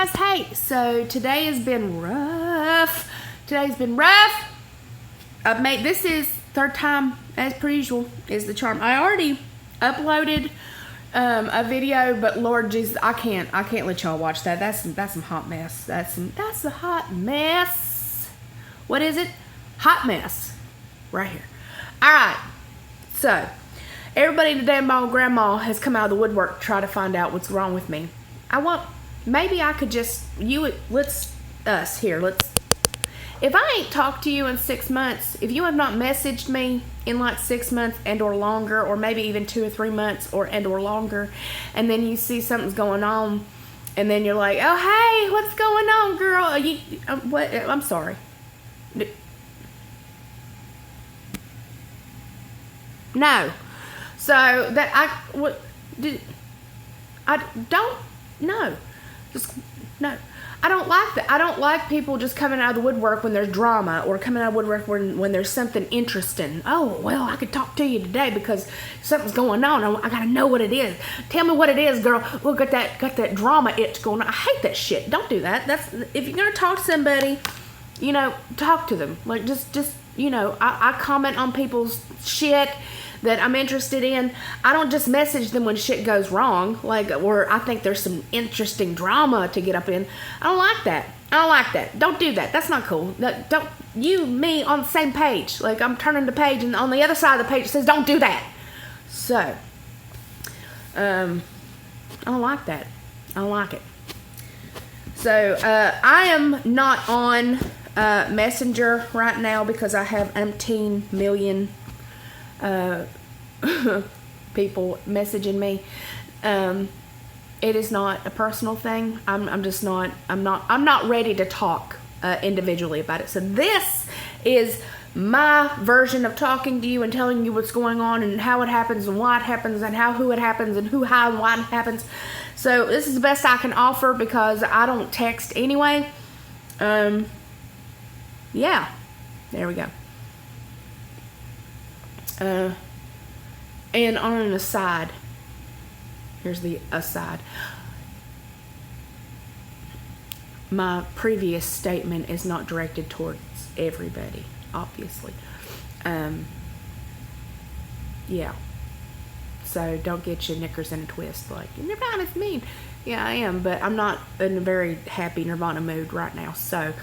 guys. Hey, so today has been rough. This is third time as per usual is the charm. I already uploaded a video, but Lord Jesus, I can't let y'all watch that. That's some hot mess. That's a hot mess. What is it? Hot mess. Right here. Alright. So everybody in the damn old grandma has come out of the woodwork to try to find out what's wrong with me. Maybe I could just, if I ain't talked to you in 6 months, if you have not messaged me in like 6 months and or longer, or maybe even 2 or 3 months and or longer, and then you see something's going on, and then you're like, oh, hey, what's going on, girl? I'm sorry. No. So that I don't like that. I don't like people just coming out of the woodwork when there's drama, or coming out of the woodwork when there's something interesting. Oh, well, I could talk to you today because something's going on. I gotta know what it is. Tell me what it is, girl. Well, got that drama itch going on. I hate that shit. Don't do that. If you're gonna talk to somebody, talk to them. Like just I comment on people's shit that I'm interested in. I don't just message them when shit goes wrong, or I think there's some interesting drama to get up in. I don't like that. Don't do that. That's not cool. Don't me on the same page. Like, I'm turning the page, and on the other side of the page it says don't do that. So, I don't like that. I don't like it. So, I am not on Messenger right now because I have umpteen million people messaging me. It is not a personal thing. I'm not ready to talk individually about it. So this is my version of talking to you and telling you what's going on and how it happens and why it happens and who it happens and who, how, and why it happens. So this is the best I can offer because I don't text anyway. Yeah, there we go. And on an aside, here's the aside. My previous statement is not directed towards everybody, obviously. Yeah. So don't get your knickers in a twist like, Nirvana's mean. Yeah, I am, but I'm not in a very happy Nirvana mood right now. So,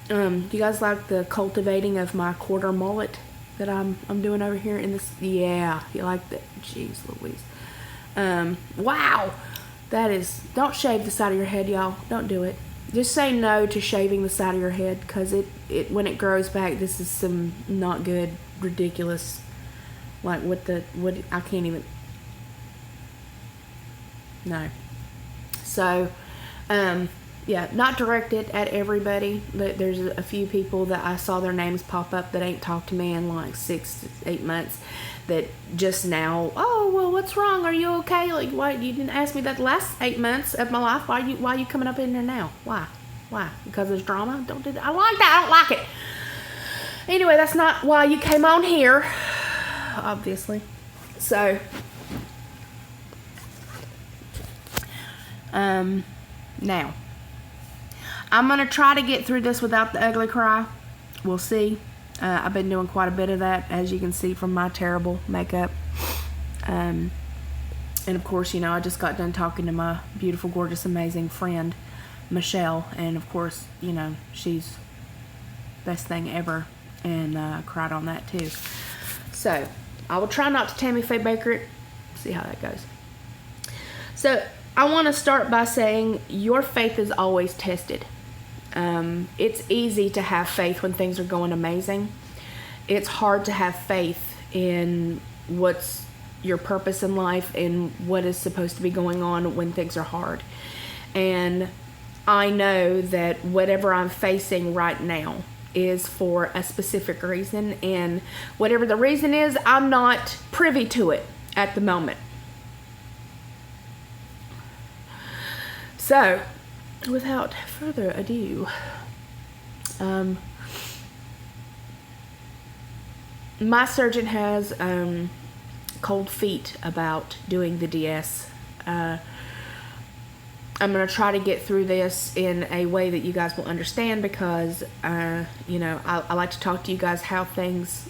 do you guys like the cultivating of my quarter mullet that I'm doing over here in this? Yeah, you like that? Jeez Louise. Wow, don't shave the side of your head, y'all. Don't do it. Just say no to shaving the side of your head, because when it grows back, this is some not good, ridiculous, like I can't even. No. So, yeah, not directed at everybody. There's a few people that I saw their names pop up that ain't talked to me in like 6 to 8 months, that just now, oh, well, what's wrong? Are you okay? Like, why you didn't ask me that the last 8 months of my life? Why are you coming up in there now? Why? Because there's drama? Don't do that. I like that. I don't like it. Anyway, that's not why you came on here, obviously. So, now, I'm going to try to get through this without the ugly cry. We'll see. I've been doing quite a bit of that, as you can see from my terrible makeup. And of course, I just got done talking to my beautiful, gorgeous, amazing friend, Michelle. And of course, she's best thing ever. And cried on that too. So, I will try not to Tammy Faye Baker it. See how that goes. So, I want to start by saying your faith is always tested. It's easy to have faith when things are going amazing. It's hard to have faith in what's your purpose in life and what is supposed to be going on when things are hard. And I know that whatever I'm facing right now is for a specific reason, and whatever the reason is, I'm not privy to it at the moment. So, without further ado, my surgeon has cold feet about doing the DS. I'm going to try to get through this in a way that you guys will understand, because, you know, I like to talk to you guys how things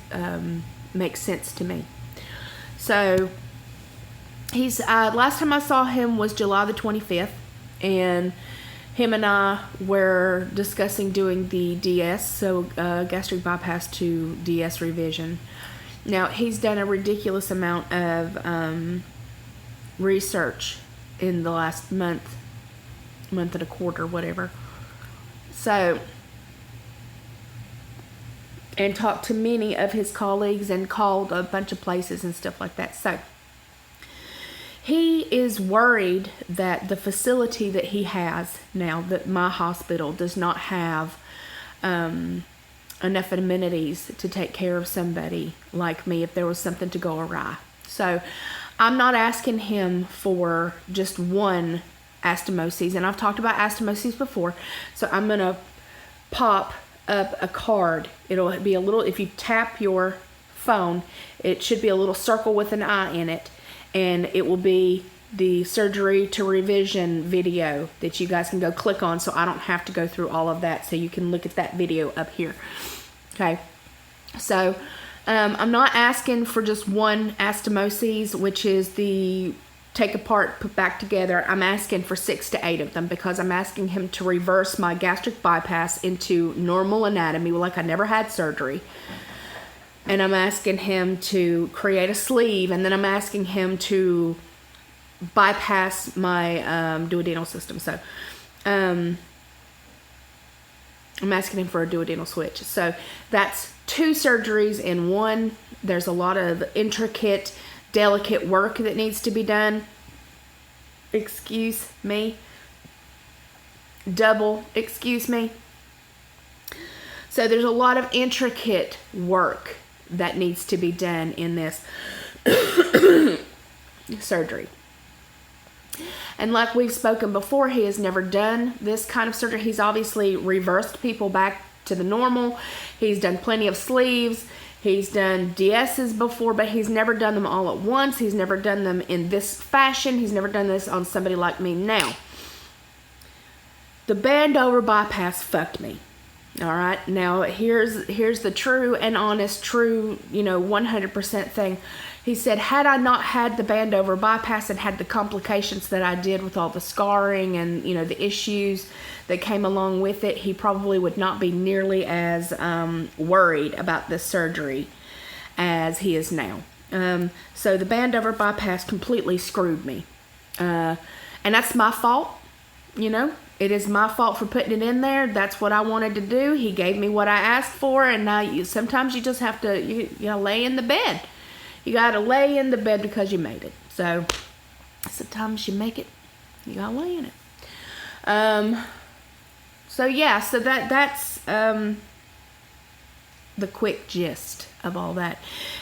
make sense to me. So, he's, last time I saw him was July the 25th, and him and I were discussing doing the DS, so gastric bypass to DS revision. Now, he's done a ridiculous amount of research in the last month and a quarter, whatever. So, and talked to many of his colleagues and called a bunch of places and stuff like that. So, he is worried that the facility that he has now, that my hospital, does not have enough amenities to take care of somebody like me if there was something to go awry. So I'm not asking him for just one anastomosis, and I've talked about anastomosis before, so I'm going to pop up a card. It'll be a little, if you tap your phone, it should be a little circle with an eye in it, and it will be the surgery to revision video that you guys can go click on, so I don't have to go through all of that, so you can look at that video up here. Okay, so I'm not asking for just one anastomosis, which is the take apart, put back together. I'm asking for 6 to 8 of them, because I'm asking him to reverse my gastric bypass into normal anatomy, like I never had surgery. And I'm asking him to create a sleeve, and then I'm asking him to bypass my duodenal system. So I'm asking him for a duodenal switch. So that's 2 surgeries in one. There's a lot of intricate, delicate work that needs to be done. Excuse me. Double excuse me. So there's a lot of intricate work that needs to be done in this surgery. And like we've spoken before, he has never done this kind of surgery. He's obviously reversed people back to the normal. He's done plenty of sleeves. He's done DSs before, but he's never done them all at once. He's never done them in this fashion. He's never done this on somebody like me. Now, the band over bypass fucked me. All right. Now, here's the true and honest, true, 100% thing. He said, had I not had the band over bypass and had the complications that I did with all the scarring and, the issues that came along with it, he probably would not be nearly as worried about this surgery as he is now. So the band over bypass completely screwed me. And that's my fault, It is my fault for putting it in there. That's what I wanted to do. He gave me what I asked for, and now sometimes you just have to you lay in the bed. You got to lay in the bed because you made it. So sometimes you make it, you got to lay in it. So yeah, so that's the quick gist of all that,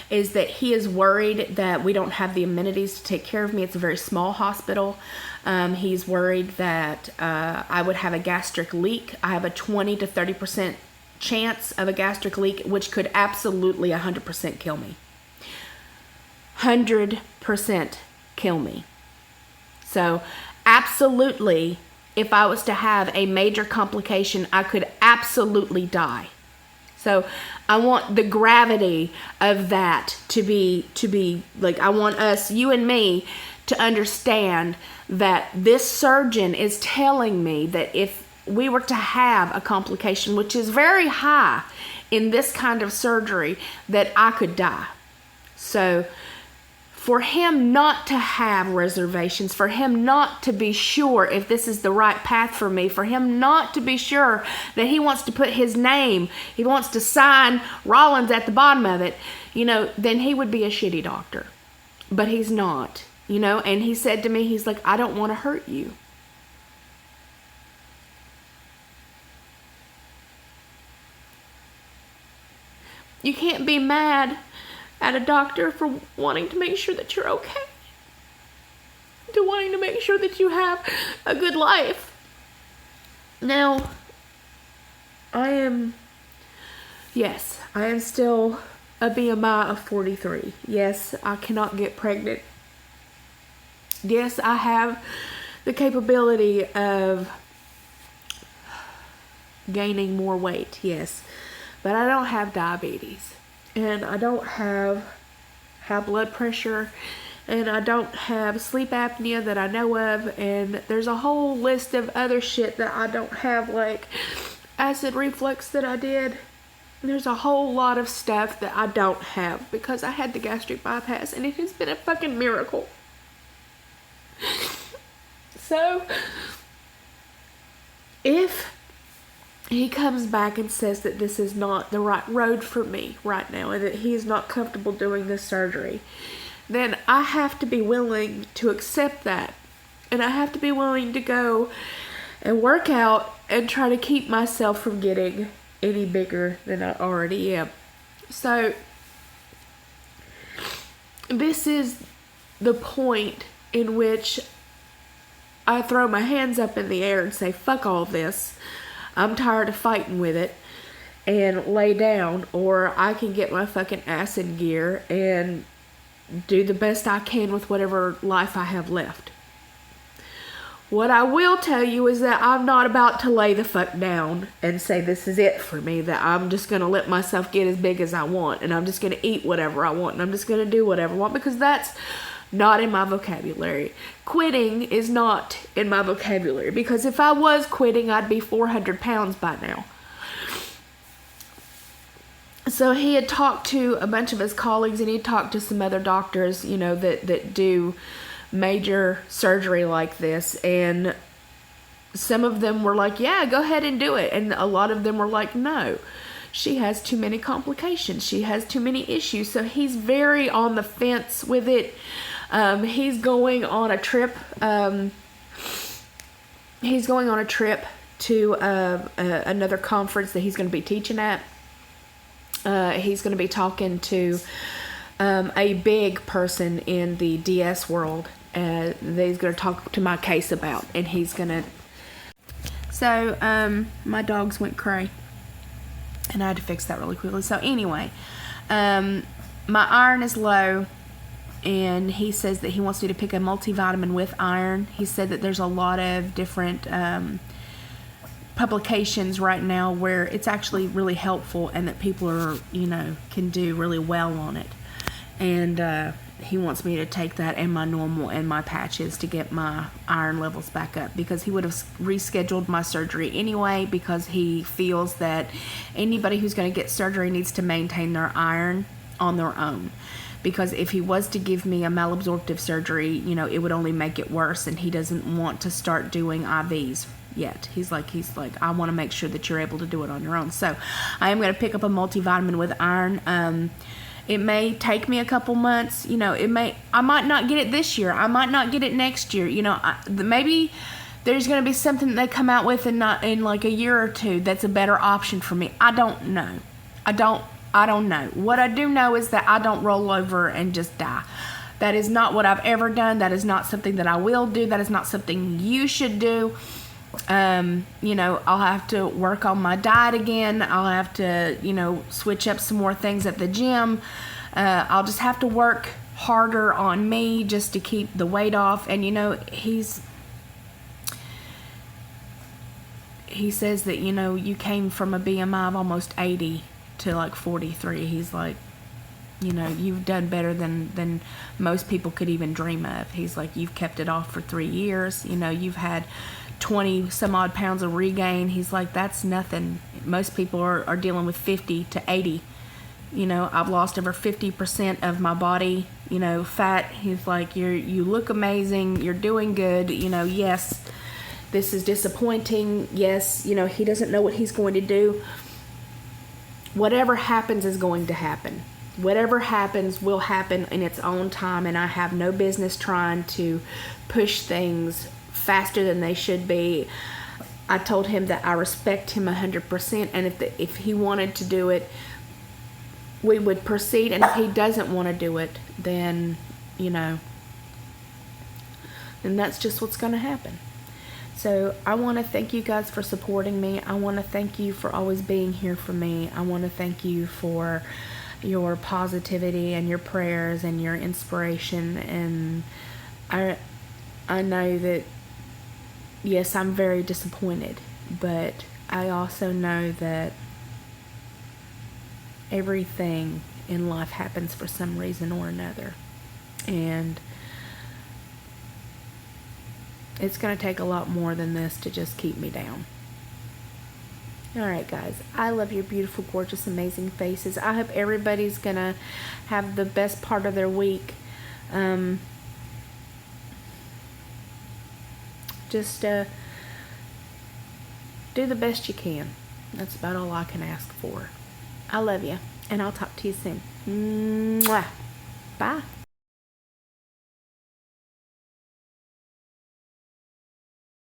is that he is worried that we don't have the amenities to take care of me. It's a very small hospital. He's worried that I would have a gastric leak. I have a 20 to 30% chance of a gastric leak, which could absolutely 100% kill me. 100% kill me. So absolutely, if I was to have a major complication, I could absolutely die. So I want the gravity of that to be like, I want us, you and me, to understand that this surgeon is telling me that if we were to have a complication, which is very high in this kind of surgery, that I could die. So for him not to have reservations, for him not to be sure if this is the right path for me, for him not to be sure that he wants to put his name, he wants to sign Rollins at the bottom of it, then he would be a shitty doctor. But he's not, and he said to me, he's like, I don't want to hurt you. You can't be mad at a doctor for wanting to make sure that you're okay, to wanting to make sure that you have a good life. Now, I am still a BMI of 43. Yes, I cannot get pregnant. Yes, I have the capability of gaining more weight, yes. But I don't have diabetes, and I don't have high blood pressure, and I don't have sleep apnea that I know of, and there's a whole list of other shit that I don't have, like acid reflux that I did. There's a whole lot of stuff that I don't have because I had the gastric bypass, and it has been a fucking miracle. So, if he comes back and says that this is not the right road for me right now, and that he is not comfortable doing this surgery, then I have to be willing to accept that. And I have to be willing to go and work out and try to keep myself from getting any bigger than I already am. So, this is the point in which I throw my hands up in the air and say, fuck all this. I'm tired of fighting with it, and lay down, or I can get my fucking ass in gear and do the best I can with whatever life I have left. What I will tell you is that I'm not about to lay the fuck down and say this is it for me, that I'm just going to let myself get as big as I want, and I'm just going to eat whatever I want, and I'm just going to do whatever I want, because that's not in my vocabulary. Quitting is not in my vocabulary, because if I was quitting, I'd be 400 pounds by now. So he had talked to a bunch of his colleagues, and he talked to some other doctors, you know, that do major surgery like this, and some of them were like, yeah, go ahead and do it, and a lot of them were like, no, she has too many complications, she has too many issues. So he's very on the fence with it. He's going on a trip. He's going on a trip to another conference that he's going to be teaching at. He's going to be talking to a big person in the DS world that he's going to talk to my case about, and he's going to. So my dogs went cray, and I had to fix that really quickly. So anyway, my iron is low. And he says that he wants me to pick a multivitamin with iron. He said that there's a lot of different publications right now where it's actually really helpful, and that people are, you know, can do really well on it. And he wants me to take that and my normal and my patches to get my iron levels back up, because he would have rescheduled my surgery anyway, because he feels that anybody who's going to get surgery needs to maintain their iron on their own. Because if he was to give me a malabsorptive surgery, you know, it would only make it worse, and he doesn't want to start doing IVs yet. He's like, I want to make sure that you're able to do it on your own. So I am going to pick up a multivitamin with iron. It may take me a couple months, you know, I might not get it this year. I might not get it next year. You know, maybe there's going to be something that they come out with in like a year or two that's a better option for me. I don't know. I don't know. What I do know is that I don't roll over and just die. That is not what I've ever done. That is not something that I will do. That is not something you should do. You know, I'll have to work on my diet again. I'll have to, you know, switch up some more things at the gym. I'll just have to work harder on me just to keep the weight off. And, you know, he says that, you know, you came from a BMI of almost 80 to like 43. He's like, you know, you've done better than most people could even dream of. He's like, you've kept it off for 3 years. You know, you've had 20 some odd pounds of regain. He's like, that's nothing. Most people are dealing with 50 to 80. You know, I've lost over 50% of my body, you know, fat. He's like, you look amazing. You're doing good. You know, yes, this is disappointing. Yes, you know, he doesn't know what he's going to do. Whatever happens is going to happen. Whatever happens will happen in its own time, and I have no business trying to push things faster than they should be. I told him that I respect him 100%, and if he wanted to do it, we would proceed, and if he doesn't want to do it, then, you know, then that's just what's going to happen. So I want to thank you guys for supporting me. I want to thank you for always being here for me. I want to thank you for your positivity and your prayers and your inspiration. And I know that yes, I'm very disappointed, but I also know that everything in life happens for some reason or another. And it's going to take a lot more than this to just keep me down. Alright guys, I love your beautiful, gorgeous, amazing faces. I hope everybody's going to have the best part of their week. Just do the best you can. That's about all I can ask for. I love you, and I'll talk to you soon. Mwah. Bye.